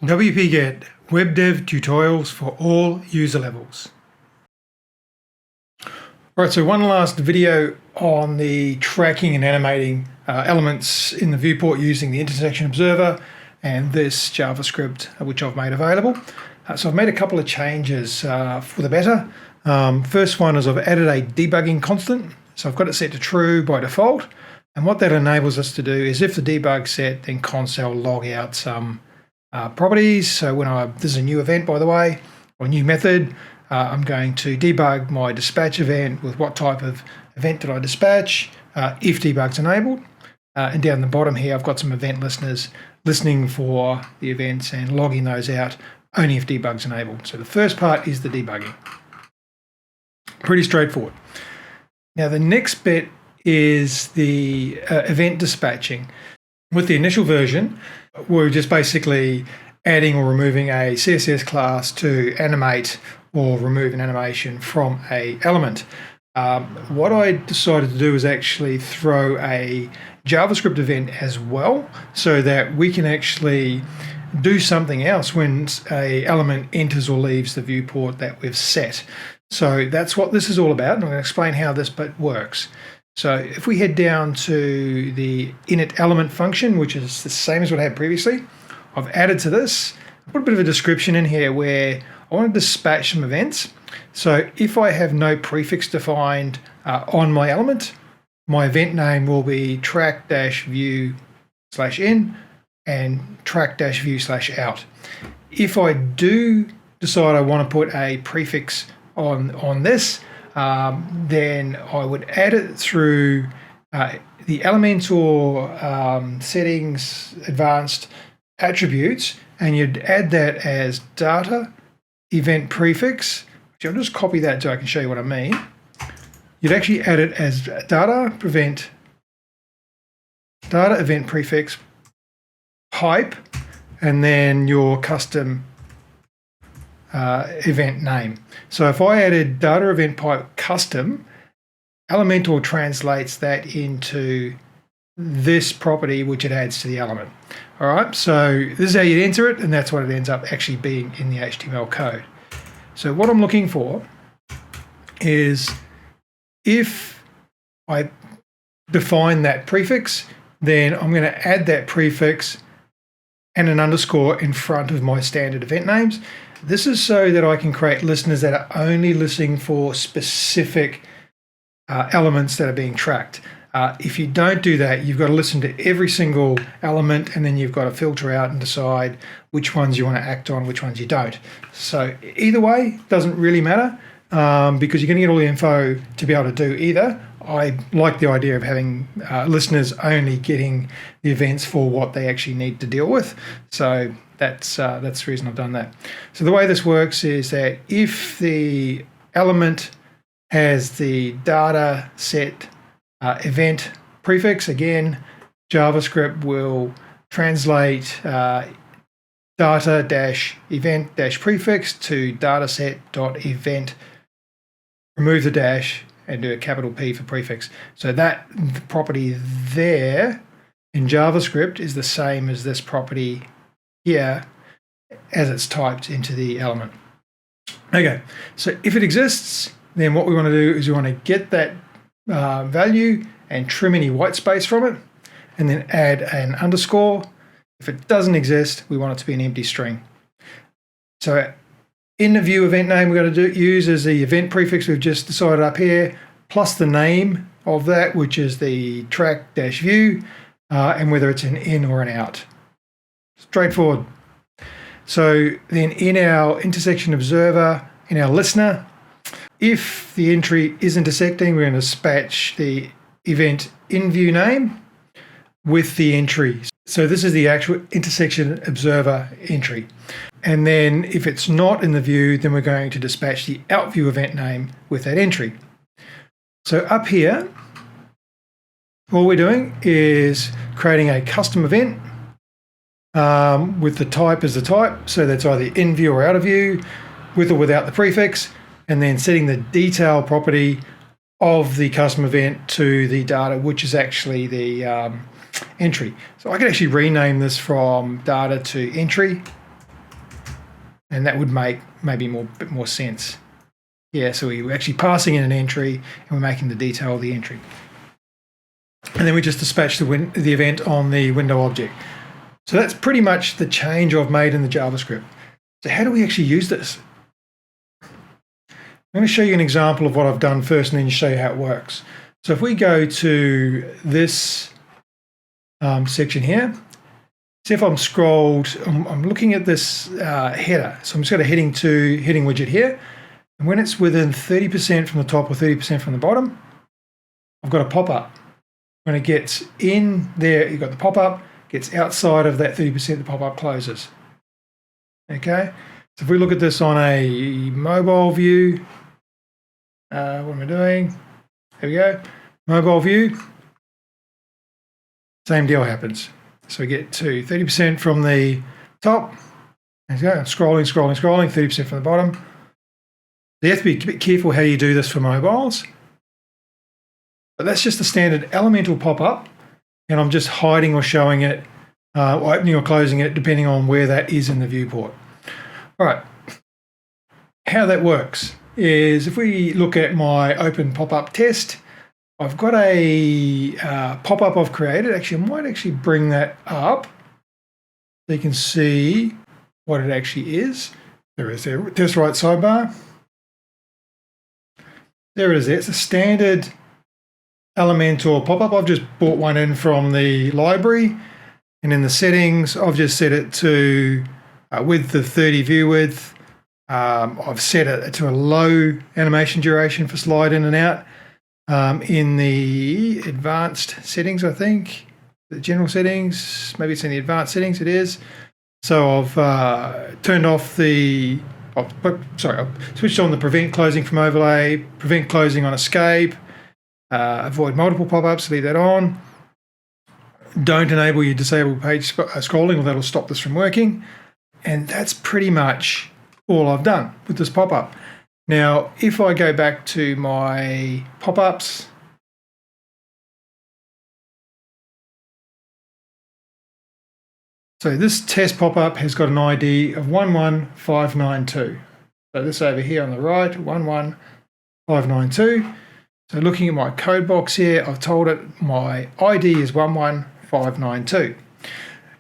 WP-Get Web Dev Tutorials for all user levels. Alright, so one last video on the tracking and animating elements in the viewport using the intersection observer and this JavaScript which I've made available. So I've made a couple of changes for the better. First one is I've added a debugging constant. So I've got it set to true by default. And what that enables us to do is if the debug set, then console log out some properties. So when this is a new event, by the way, or new method, I'm going to debug my dispatch event with what type of event did I dispatch, if debug's enabled. And down the bottom here, I've got some event listeners listening for the events and logging those out only if debug's enabled. So the first part is the debugging. Pretty straightforward. Now the next bit is the event dispatching. With the initial version, we're just basically adding or removing a CSS class to animate or remove an animation from a element. What I decided to do is actually throw a JavaScript event as well, so that we can actually do something else when a element enters or leaves the viewport that we've set. So that's what this is all about, and I'm going to explain how this bit works. So if we head down to the init element function, which is the same as what I had previously, I've added to this, I put a bit of a description in here where I want to dispatch some events. So if I have no prefix defined on my element, my event name will be track-view/in and track-view/out. If I do decide I want to put a prefix on this, then I would add it through the Elementor settings advanced attributes, and you'd add that as data event prefix. I'll just copy that so I can show you what I mean. You'd actually add it as data event prefix pipe, and then your custom event name. So if I added data event pipe custom, Elementor translates that into this property which it adds to the element. All right, so this is how you enter it, and that's what it ends up actually being in the HTML code. So what I'm looking for is if I define that prefix, then I'm going to add that prefix and an underscore in front of my standard event names. This is so that I can create listeners that are only listening for specific elements that are being tracked. If you don't do that, you've got to listen to every single element, and then you've got to filter out and decide which ones you want to act on, which ones you don't. So either way, doesn't really matter because you're going to get all the info to be able to do either. I like the idea of having listeners only getting the events for what they actually need to deal with. So that's the reason I've done that. So the way this works is that if the element has the data set event prefix, again, JavaScript will translate data-event-prefix to dataset.event, remove the dash, and do a capital P for prefix. So that property there in JavaScript is the same as this property here as it's typed into the element. Okay, so if it exists, then what we want to do is we want to get that value and trim any white space from it, and then add an underscore. If it doesn't exist, we want it to be an empty string. So in the view event name, we're going to use as the event prefix we've just decided up here, plus the name of that, which is the track-view, and whether it's an in or an out. Straightforward. So then in our intersection observer, in our listener, if the entry is intersecting, we're going to dispatch the event in view name with the entry. So this is the actual intersection observer entry. And then if it's not in the view, then we're going to dispatch the out view event name with that entry. So up here, all we're doing is creating a custom event with the type as the type. So that's either in view or out of view, with or without the prefix, and then setting the detail property of the custom event to the data, which is actually the entry. So I could actually rename this from data to entry. And that would make maybe a bit more sense. Yeah, so we're actually passing in an entry and we're making the detail of the entry. And then we just dispatch the event on the window object. So that's pretty much the change I've made in the JavaScript. So how do we actually use this? I'm going to show you an example of what I've done first and then show you how it works. So if we go to this section here, see if I'm scrolled, I'm looking at this header. So I'm just got a heading widget here. And when it's within 30% from the top or 30% from the bottom, I've got a pop-up. When it gets in there, you've got the pop-up, gets outside of that 30%, the pop-up closes. Okay, so if we look at this on a mobile view, what am I doing? There we go, mobile view, same deal happens. So we get to 30% from the top, and go scrolling, 30% from the bottom. So you have to be a bit careful how you do this for mobiles. But that's just the standard Elementor pop-up, and I'm just hiding or showing it, or opening or closing it, depending on where that is in the viewport. All right, how that works is if we look at my open pop-up test, I've got a pop-up I've created. Actually, I might actually bring that up so you can see what it actually is. There it is there, test right sidebar. There it is there. It's a standard Elementor pop-up. I've just bought one in from the library, and in the settings I've just set it to width of 30 view width. I've set it to a low animation duration for slide in and out. In the advanced settings, I think the general settings, maybe it's in the advanced settings, it is. So I've turned off the I've switched on the prevent closing from overlay, prevent closing on escape, avoid multiple pop-ups, leave that on. Don't enable your disabled page scrolling, or that'll stop this from working. And that's pretty much all I've done with this pop-up. Now, if I go back to my pop-ups, so this test pop-up has got an ID of 11592. So this over here on the right, 11592. So looking at my code box here, I've told it my ID is 11592.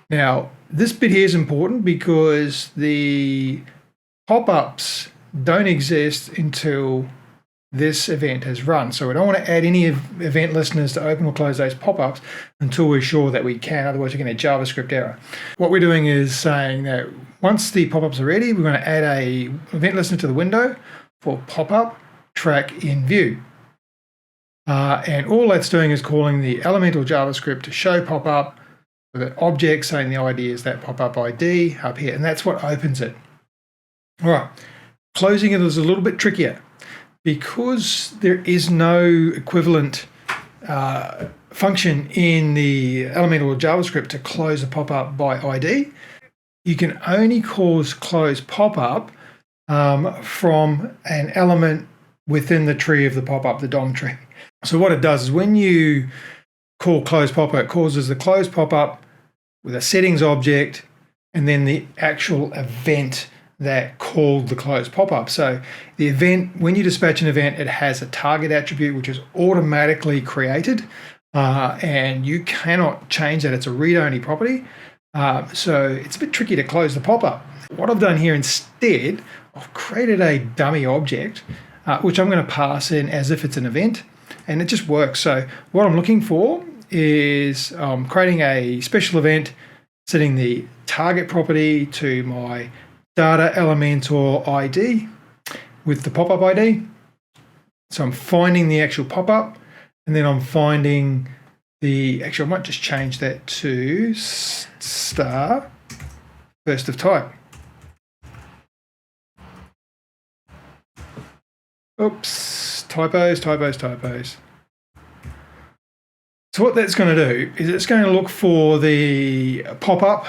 Now, this bit here is important because the pop-ups don't exist until this event has run. So we don't want to add any event listeners to open or close those pop-ups until we're sure that we can, otherwise we're going to have JavaScript error. What we're doing is saying that once the pop-ups are ready, we're going to add a event listener to the window for pop-up track in view. And all that's doing is calling the Elementor JavaScript to show pop-up with an object saying the ID is that pop-up ID up here, and that's what opens it. All right, closing it is a little bit trickier because there is no equivalent function in the Elementor JavaScript to close a pop-up by ID. You can only close pop-up from an element within the tree of the pop-up, the DOM tree. So what it does is when you call close pop-up, it causes the close pop-up with a settings object and then the actual event that called the close pop-up. So the event, when you dispatch an event, it has a target attribute which is automatically created and you cannot change that. It's a read-only property. So it's a bit tricky to close the pop-up. What I've done here instead, I've created a dummy object which I'm going to pass in as if it's an event, and it just works. So what I'm looking for is creating a special event, setting the target property to my data Elementor ID with the pop-up ID. So I'm finding the actual pop-up, and then I'm finding the actual, I might just change that to star first of type. Oops, typos. So what that's going to do is it's going to look for the pop-up,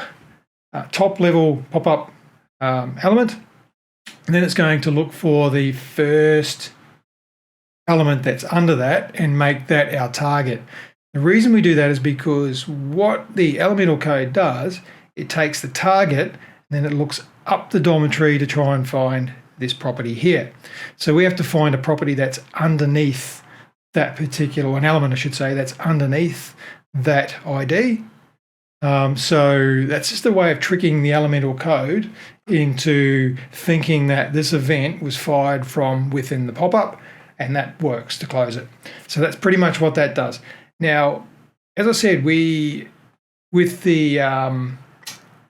top level pop-up element, and then it's going to look for the first element that's under that and make that our target. The reason we do that is because what the Elementor code does, it takes the target Then it looks up the DOM tree to try and find this property here. So we have to find a property that's underneath that particular, an element I should say, that's underneath that ID. So that's just a way of tricking the Elementor code into thinking that this event was fired from within the pop-up, and that works to close it. So that's pretty much what that does. Now, as I said, with the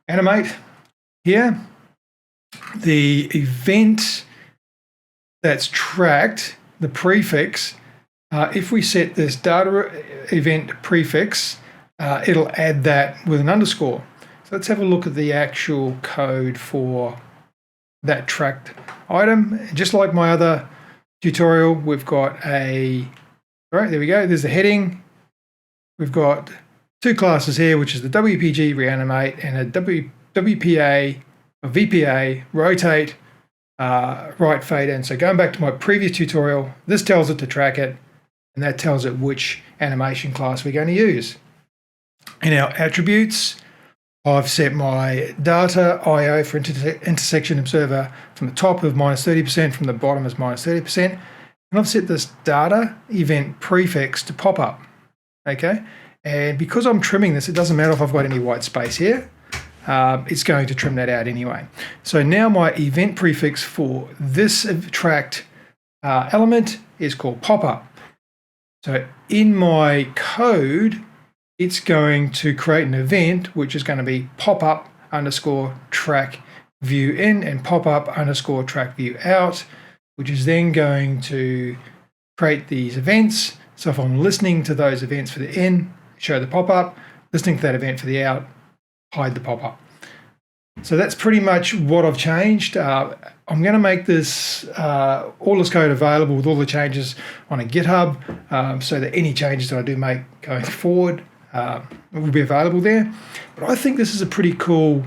animate here, the event that's tracked, the prefix, if we set this data event prefix, it'll add that with an underscore. So let's have a look at the actual code for that tracked item. Just like my other tutorial, we've got all right, there we go. There's the heading. We've got two classes here, which is the WPG reanimate and a WPA or VPA rotate, right fade in. So going back to my previous tutorial, this tells it to track it, and that tells it which animation class we're going to use. In our attributes, I've set my data IO for intersection observer from the top of -30%, from the bottom as -30%. And I've set this data event prefix to pop up. Okay. And because I'm trimming this, it doesn't matter if I've got any white space here. It's going to trim that out anyway. So now my event prefix for this tracked element is called popup. So in my code, it's going to create an event which is going to be popup underscore track view in and popup underscore track view out, which is then going to create these events. So if I'm listening to those events for the in, show the pop-up, listening to that event for the out, hide the pop-up. So that's pretty much what I've changed. I'm going to make this all this code available with all the changes on a GitHub, so that any changes that I do make going forward will be available there. But I think this is a pretty cool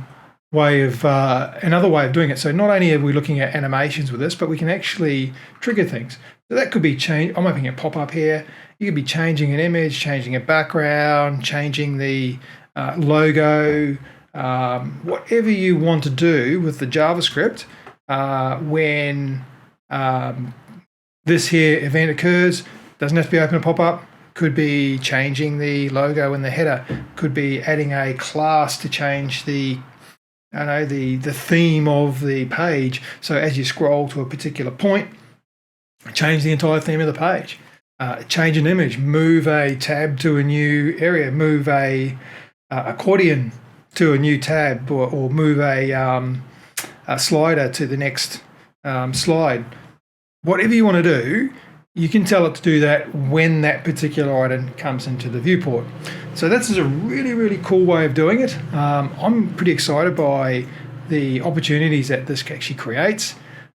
way of another way of doing it. So not only are we looking at animations with this, but we can actually trigger things. So that could be change. I'm opening a pop-up here. You could be changing an image, changing a background, changing the logo, whatever you want to do with the JavaScript when this here event occurs. Doesn't have to be open a pop-up. Could be changing the logo in the header. Could be adding a class to change the theme of the page. So as you scroll to a particular point, change the entire theme of the page. Change an image, move a tab to a new area, move a accordion to a new tab, or move a slider to the next slide. Whatever you want to do, you can tell it to do that when that particular item comes into the viewport. So that's a really, really cool way of doing it. I'm pretty excited by the opportunities that this actually creates.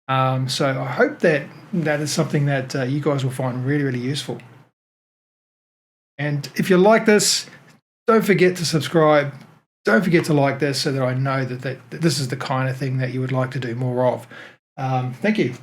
So I hope that is something that you guys will find really, really useful. And if you like this, don't forget to subscribe. Don't forget to like this so that I know that this is the kind of thing that you would like to do more of. Thank you.